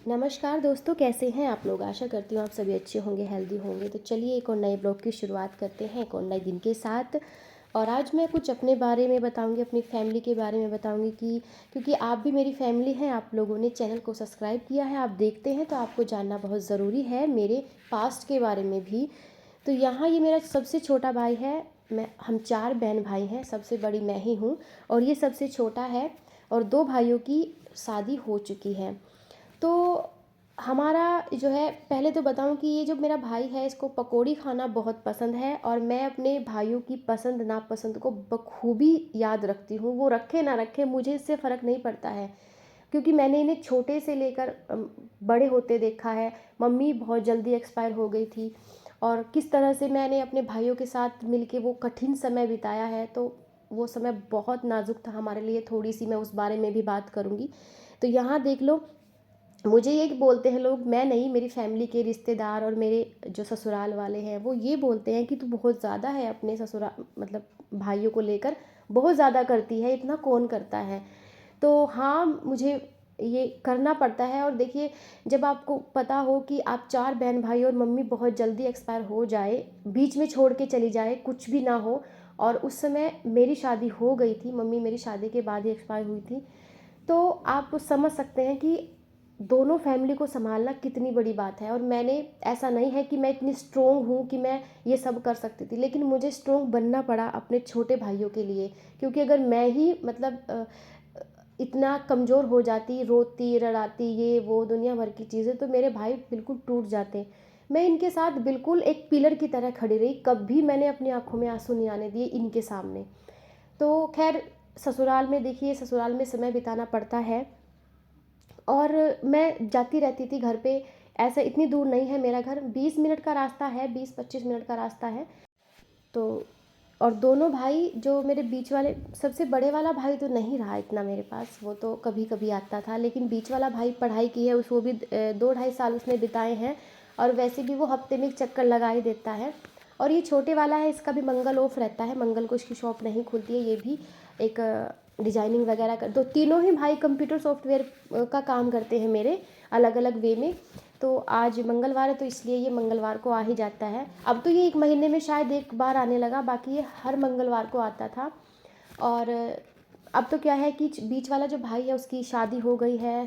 नमस्कार दोस्तों, कैसे हैं आप लोग। आशा करती हूँ आप सभी अच्छे होंगे, हेल्दी होंगे। तो चलिए एक और नए ब्लॉग की शुरुआत करते हैं, एक और नए दिन के साथ। और आज मैं कुछ अपने बारे में बताऊंगी, अपनी फैमिली के बारे में बताऊंगी कि क्योंकि आप भी मेरी फैमिली हैं, आप लोगों ने चैनल को सब्सक्राइब किया है, आप देखते हैं, तो आपको जानना बहुत ज़रूरी है मेरे पास्ट के बारे में भी। तो यहाँ ये मेरा सबसे छोटा भाई है। हम 4 बहन भाई हैं, सबसे बड़ी मैं ही हूँ और ये सबसे छोटा है। और 2 भाइयों की शादी हो चुकी है। तो हमारा जो है, पहले तो बताऊं कि ये जो मेरा भाई है इसको पकौड़ी खाना बहुत पसंद है और मैं अपने भाइयों की पसंद नापसंद को बखूबी याद रखती हूँ। वो रखे ना रखे मुझे इससे फ़र्क नहीं पड़ता है, क्योंकि मैंने इन्हें छोटे से लेकर बड़े होते देखा है। मम्मी बहुत जल्दी एक्सपायर हो गई थी और किस तरह से मैंने अपने भाइयों के साथ मिलके वो कठिन समय बिताया है। तो वो समय बहुत नाजुक था हमारे लिए। थोड़ी सी मैं उस बारे में भी बात करूँगी। तो यहाँ देख लो, मुझे ये बोलते हैं लोग, मैं नहीं, मेरी फैमिली के रिश्तेदार और मेरे जो ससुराल वाले हैं वो ये बोलते हैं कि तू बहुत ज़्यादा है अपने ससुराल मतलब भाइयों को लेकर, बहुत ज़्यादा करती है, इतना कौन करता है। तो हाँ, मुझे ये करना पड़ता है। और देखिए, जब आपको पता हो कि आप 4 बहन भाई और मम्मी बहुत जल्दी एक्सपायर हो जाए, बीच में छोड़ के चली जाए, कुछ भी ना हो, और उस समय मेरी शादी हो गई थी, मम्मी मेरी शादी के बाद ही एक्सपायर हुई थी। तो आप समझ सकते हैं कि दोनों फैमिली को संभालना कितनी बड़ी बात है। और मैंने, ऐसा नहीं है कि मैं इतनी स्ट्रोंग हूँ कि मैं ये सब कर सकती थी, लेकिन मुझे स्ट्रोंग बनना पड़ा अपने छोटे भाइयों के लिए। क्योंकि अगर मैं ही इतना कमज़ोर हो जाती, रोती रड़ाती, ये वो दुनिया भर की चीज़ें, तो मेरे भाई बिल्कुल टूट जाते। मैं इनके साथ बिल्कुल एक पिलर की तरह खड़ी रही, कभी मैंने अपनी आंखों में आंसू नहीं आने दिए इनके सामने। तो खैर, ससुराल में देखिए, ससुराल में समय बिताना पड़ता है और मैं जाती रहती थी घर पे। ऐसा इतनी दूर नहीं है मेरा घर, 20 मिनट का रास्ता है, 20-25 मिनट का रास्ता है। तो और दोनों भाई, जो मेरे बीच वाले, सबसे बड़े वाला भाई तो नहीं रहा इतना मेरे पास, वो तो कभी कभी आता था। लेकिन बीच वाला भाई पढ़ाई की है, उस वो भी 2-2.5 साल उसने बिताए हैं। और वैसे भी वो हफ्ते में एक चक्कर लगा ही देता है। और ये छोटे वाला है, इसका भी मंगल ऑफ रहता है, मंगल को इसकी शॉप नहीं खुलती है। ये भी एक डिजाइनिंग वगैरह कर, तो तीनों ही भाई कंप्यूटर सॉफ्टवेयर का काम करते हैं मेरे, अलग अलग वे में। तो आज मंगलवार है तो इसलिए ये मंगलवार को आ ही जाता है। अब तो ये 1 महीने में शायद एक बार आने लगा, बाकी ये हर मंगलवार को आता था। और अब तो क्या है कि बीच वाला जो भाई है उसकी शादी हो गई है।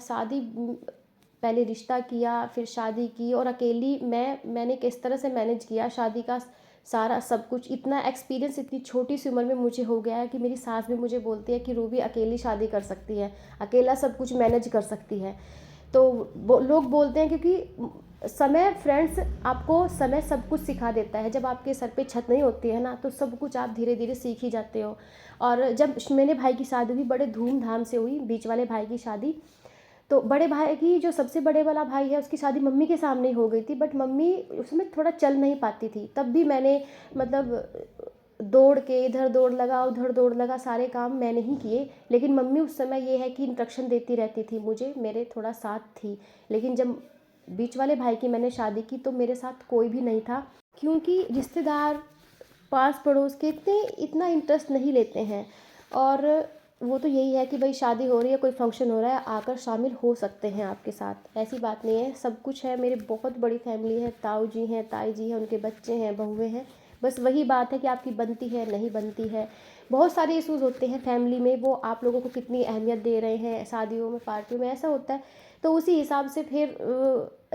पहले रिश्ता किया, फिर शादी की, और अकेली मैंने किस तरह से मैनेज किया शादी का सारा सब कुछ। इतना एक्सपीरियंस इतनी छोटी सी उम्र में मुझे हो गया है कि मेरी सास भी मुझे बोलती है कि रूबी अकेली शादी कर सकती है, अकेला सब कुछ मैनेज कर सकती है। तो लोग बोलते हैं, क्योंकि समय, फ्रेंड्स, आपको समय सब कुछ सिखा देता है। जब आपके सर पे छत नहीं होती है ना, तो सब कुछ आप धीरे धीरे सीख ही जाते हो। और जब मेरे भाई की शादी हुई, बड़े धूमधाम से हुई बीच वाले भाई की शादी। तो बड़े भाई की, जो सबसे बड़े वाला भाई है, उसकी शादी मम्मी के सामने ही हो गई थी। बट मम्मी उसमें थोड़ा चल नहीं पाती थी, तब भी मैंने दौड़ के, इधर दौड़ लगा उधर दौड़ लगा, सारे काम मैंने ही किए। लेकिन मम्मी उस समय ये है कि इंस्ट्रक्शन देती रहती थी मुझे, मेरे थोड़ा साथ थी। लेकिन जब बीच वाले भाई की मैंने शादी की तो मेरे साथ कोई भी नहीं था, क्योंकि रिश्तेदार, पास पड़ोस के इतना इंटरेस्ट नहीं लेते हैं। और वो तो यही है कि भाई शादी हो रही है, कोई फंक्शन हो रहा है, आकर शामिल हो सकते हैं आपके साथ, ऐसी बात नहीं है। सब कुछ है, मेरे बहुत बड़ी फैमिली है, ताऊ जी हैं, ताई जी हैं, उनके बच्चे हैं, बहुएं हैं। बस वही बात है कि आपकी बनती है नहीं बनती है। बहुत सारे इशूज़ होते हैं फैमिली में, वो आप लोगों को कितनी अहमियत दे रहे हैं शादियों में, पार्टियों में, ऐसा होता है। तो उसी हिसाब से फिर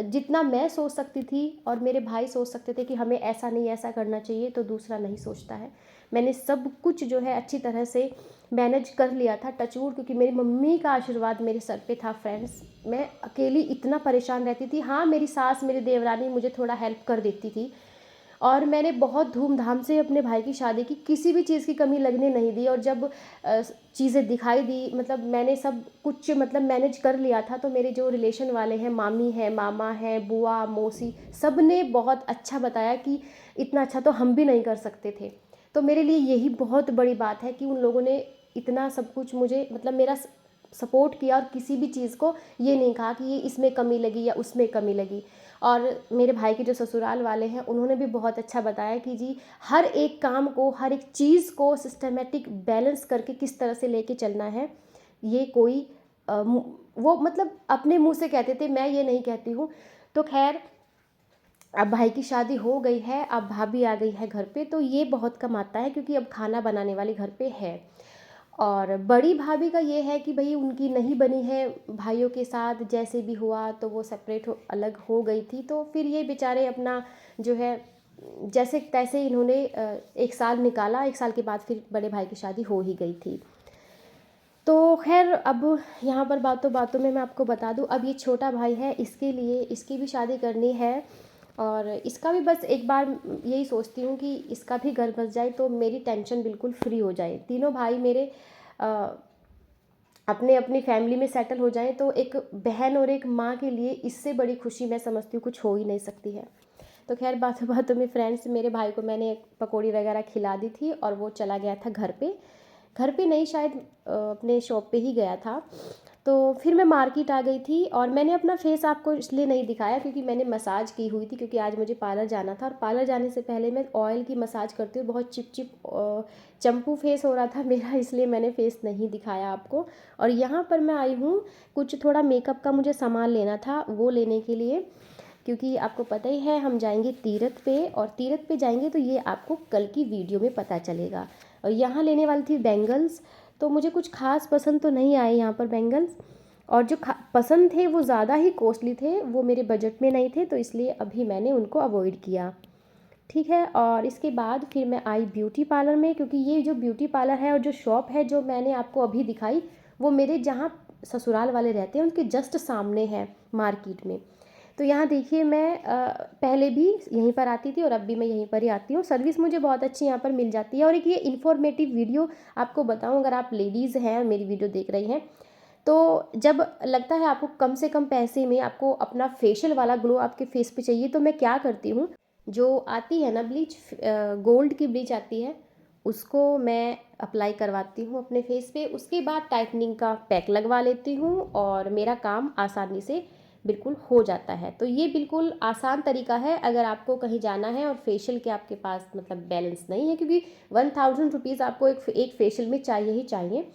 जितना मैं सोच सकती थी और मेरे भाई सोच सकते थे कि हमें ऐसा नहीं ऐसा करना चाहिए, तो दूसरा नहीं सोचता है। मैंने सब कुछ जो है अच्छी तरह से मैनेज कर लिया था, टचवुड, क्योंकि मेरी मम्मी का आशीर्वाद मेरे सर पे था। फ्रेंड्स, मैं अकेली इतना परेशान रहती थी। हाँ, मेरी सास, मेरी देवरानी मुझे थोड़ा हेल्प कर देती थी। और मैंने बहुत धूमधाम से अपने भाई की शादी की, किसी भी चीज़ की कमी लगने नहीं दी। और जब चीज़ें दिखाई दी, मतलब मैंने सब कुछ मैनेज कर लिया था, तो मेरे जो रिलेशन वाले हैं, मामी है, मामा है, बुआ, मौसी, सब ने बहुत अच्छा बताया कि इतना अच्छा तो हम भी नहीं कर सकते थे। तो मेरे लिए यही बहुत बड़ी बात है कि उन लोगों ने इतना सब कुछ मुझे, मेरा सपोर्ट किया, और किसी भी चीज़ को ये नहीं कहा कि ये इसमें कमी लगी या उसमें कमी लगी। और मेरे भाई के जो ससुराल वाले हैं, उन्होंने भी बहुत अच्छा बताया कि जी, हर एक काम को, हर एक चीज़ को सिस्टमेटिक बैलेंस करके किस तरह से लेके चलना है। ये कोई वो मतलब अपने मुँह से कहते थे, मैं ये नहीं कहती हूँ। तो ख़ैर अब भाई की शादी हो गई है, अब भाभी आ गई है घर पे, तो ये बहुत कम आता है क्योंकि अब खाना बनाने वाली घर पे है। और बड़ी भाभी का ये है कि भाई उनकी नहीं बनी है भाइयों के साथ, जैसे भी हुआ तो वो सेपरेट हो अलग हो गई थी, तो फिर ये बेचारे अपना जो है जैसे तैसे इन्होंने 1 साल निकाला, 1 साल के बाद फिर बड़े भाई की शादी हो ही गई थी। तो खैर अब यहाँ पर बातों बातों में मैं आपको बता दूँ, अब ये छोटा भाई है, इसके लिए इसकी भी शादी करनी है और इसका भी बस एक बार यही सोचती हूँ कि इसका भी घर बस जाए तो मेरी टेंशन बिल्कुल फ्री हो जाए। तीनों भाई मेरे अ, अपने अपनी फैमिली में सेटल हो जाएं तो एक बहन और एक माँ के लिए इससे बड़ी खुशी मैं समझती हूँ कुछ हो ही नहीं सकती है। तो खैर बातों बातों में फ्रेंड्स, मेरे भाई को मैंने पकौड़ी वगैरह खिला दी थी और वो चला गया था घर पे। घर पे नहीं, शायद अपने शॉप पे ही गया था। तो फिर मैं मार्केट आ गई थी और मैंने अपना फेस आपको इसलिए नहीं दिखाया क्योंकि मैंने मसाज की हुई थी, क्योंकि आज मुझे पार्लर जाना था और पार्लर जाने से पहले मैं ऑयल की मसाज करती हूँ, बहुत चिप चिप चंपू फेस हो रहा था मेरा, इसलिए मैंने फेस नहीं दिखाया आपको। और यहाँ पर मैं आई हूँ, कुछ थोड़ा मेकअप का मुझे सामान लेना था, वो लेने के लिए, क्योंकि आपको पता ही है हम जाएंगे तीरथ पे, और तीरथ पे जाएंगे तो ये आपको कल की वीडियो में पता चलेगा। और यहाँ लेने वाली थी बैंगल्स, तो मुझे कुछ खास पसंद तो नहीं आए यहाँ पर बैंगल्स, और जो पसंद थे वो ज़्यादा ही कॉस्टली थे, वो मेरे बजट में नहीं थे, तो इसलिए अभी मैंने उनको अवॉइड किया। ठीक है, और इसके बाद फिर मैं आई ब्यूटी पार्लर में, क्योंकि ये जो ब्यूटी पार्लर है और जो शॉप है जो मैंने आपको अभी दिखाई, वो मेरे जहाँ ससुराल वाले रहते हैं उनके जस्ट सामने है मार्केट में। तो यहाँ देखिए मैं पहले भी यहीं पर आती थी और अब भी मैं यहीं पर ही आती हूँ, सर्विस मुझे बहुत अच्छी यहाँ पर मिल जाती है। और एक ये इन्फॉर्मेटिव वीडियो आपको बताऊँ, अगर आप लेडीज़ हैं मेरी वीडियो देख रही हैं, तो जब लगता है आपको कम से कम पैसे में आपको अपना फेशियल वाला ग्लो आपके फेस पे चाहिए, तो मैं क्या करती हूँ, जो आती है ना ब्लीच, गोल्ड की ब्लीच आती है, उसको मैं अप्लाई करवाती हूँ अपने फेस पे, उसके बाद टाइटनिंग का पैक लगवा लेती हूँ और मेरा काम आसानी से बिल्कुल हो जाता है। तो ये बिल्कुल आसान तरीका है अगर आपको कहीं जाना है और फेशियल के आपके पास मतलब बैलेंस नहीं है, क्योंकि 1000 रुपीज़ आपको एक फेशियल में चाहिए ही चाहिए,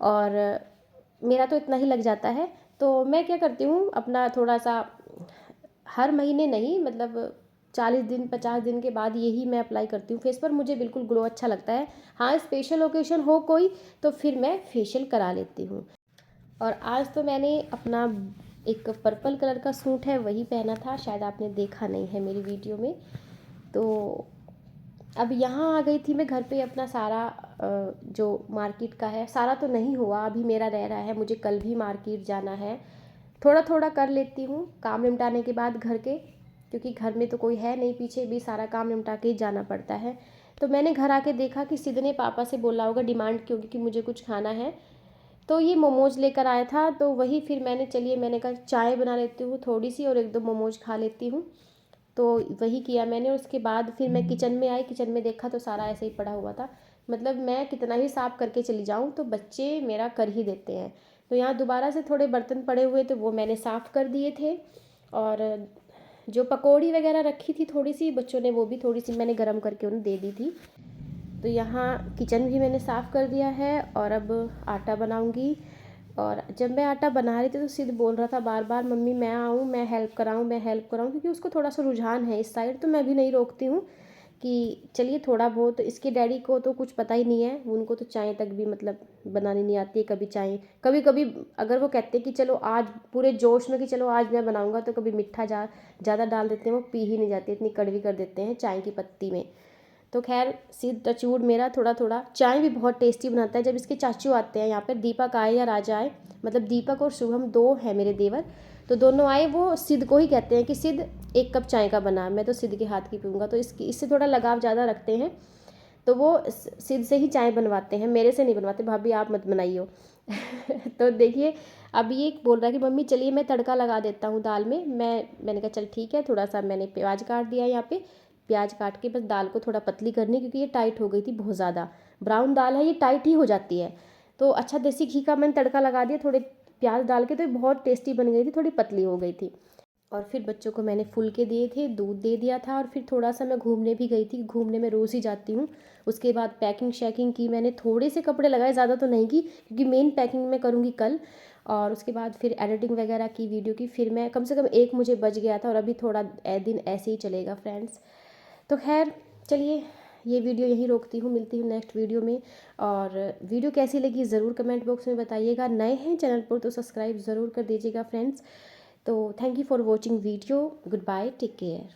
और मेरा तो इतना ही लग जाता है। तो मैं क्या करती हूँ, अपना थोड़ा सा हर महीने नहीं, मतलब 40 दिन 50 दिन के बाद यही मैं अप्लाई करती हूँ फेस पर, मुझे बिल्कुल ग्लो अच्छा लगता है। हाँ, स्पेशल ओकेशन हो कोई तो फिर मैं फेशियल करा लेती हूँ। और आज तो मैंने अपना एक पर्पल कलर का सूट है वही पहना था, शायद आपने देखा नहीं है मेरी वीडियो में। तो अब यहाँ आ गई थी मैं घर पे, अपना सारा जो मार्केट का है, सारा तो नहीं हुआ अभी मेरा रह रहा है, मुझे कल भी मार्केट जाना है। थोड़ा थोड़ा कर लेती हूँ काम निपटाने के बाद घर के, क्योंकि घर में तो कोई है नहीं, पीछे भी सारा काम निपटा के ही जाना पड़ता है। तो मैंने घर आके देखा कि सिद्ध ने पापा से बोला होगा डिमांड क्योंकि कि मुझे कुछ खाना है, तो ये मोमोज लेकर आया था, तो वही फिर मैंने कहा चाय बना लेती हूँ थोड़ी सी और 1-2 मोमोज खा लेती हूँ। तो वही किया मैंने, उसके बाद फिर मैं किचन में आई, किचन में देखा तो सारा ऐसे ही पड़ा हुआ था, मतलब मैं कितना ही साफ़ करके चली जाऊँ तो बच्चे मेरा कर ही देते हैं। तो यहाँ दोबारा से थोड़े बर्तन पड़े हुए थे वो मैंने साफ़ कर दिए थे, और जो पकौड़ी वगैरह रखी थी थोड़ी सी बच्चों ने, वो भी थोड़ी सी मैंने गर्म करके उन्हें दे दी थी। तो यहाँ किचन भी मैंने साफ़ कर दिया है और अब आटा बनाऊँगी। और जब मैं आटा बना रही थी तो सिद्ध बोल रहा था बार बार, मम्मी मैं आऊँ, मैं हेल्प कराऊँ, मैं हेल्प कराऊँ, क्योंकि उसको थोड़ा सा रुझान है इस साइड। तो मैं भी नहीं रोकती हूँ कि चलिए थोड़ा बहुत, इसके डैडी को तो कुछ पता ही नहीं है, उनको तो चाय तक भी मतलब बनानी नहीं आती है। कभी चाय, कभी कभी अगर वो कहते हैं कि चलो आज पूरे जोश में कि चलो आज मैं बनाऊँगा, तो कभी मीठा ज़्यादा डाल देते हैं, वो पी ही नहीं जाती, इतनी कड़वी कर देते हैं चाय की पत्ती में। तो खैर सिद्ध टचवुड मेरा थोड़ा थोड़ा चाय भी बहुत टेस्टी बनाता है। जब इसके चाचू आते हैं यहाँ पर, दीपक आए या राजा आए, मतलब दीपक और शुभम दो हैं मेरे देवर, तो दोनों आए, वो सिद्ध को ही कहते हैं कि सिद्ध 1 कप चाय का बना, मैं तो सिद्ध के हाथ की पीऊँगा, तो इससे थोड़ा लगाव ज़्यादा रखते हैं। तो वो सिद्ध से ही चाय बनवाते हैं, मेरे से नहीं बनवाते, भाभी आप मत बनाइयो। तो देखिए अब ये बोल रहा है कि मम्मी चलिए मैं तड़का लगा देता हूँ दाल में, मैंने कहा चल ठीक है। थोड़ा सा मैंने प्याज काट दिया, यहाँ पे प्याज काट के बस दाल को थोड़ा पतली करनी, क्योंकि ये टाइट हो गई थी बहुत ज़्यादा, ब्राउन दाल है ये टाइट ही हो जाती है। तो अच्छा देसी घी का मैंने तड़का लगा दिया, थोड़े प्याज डाल के, तो ये बहुत टेस्टी बन गई थी, थोड़ी पतली हो गई थी। और फिर बच्चों को मैंने फुलके दिए थे, दूध दे दिया था और फिर थोड़ा-सा मैं घूमने भी गई थी, घूमने मैं रोज़ ही जाती हूँ। उसके बाद पैकिंग शैकिंग की मैंने, थोड़े से कपड़े लगाए, ज़्यादा तो नहीं की क्योंकि मेन पैकिंग मैं करूँगी कल। और उसके बाद फिर एडिटिंग वगैरह की वीडियो की, फिर मैं कम से कम 1 मुझे बज गया था और अभी थोड़ा दिन ऐसे ही चलेगा फ्रेंड्स। तो ख़ैर चलिए, ये वीडियो यहीं रोकती हूँ, मिलती हूँ नेक्स्ट वीडियो में। और वीडियो कैसी लगी ज़रूर कमेंट बॉक्स में बताइएगा। नए हैं चैनल पर तो सब्सक्राइब ज़रूर कर दीजिएगा फ्रेंड्स। तो thank you for watching video. Goodbye, take care.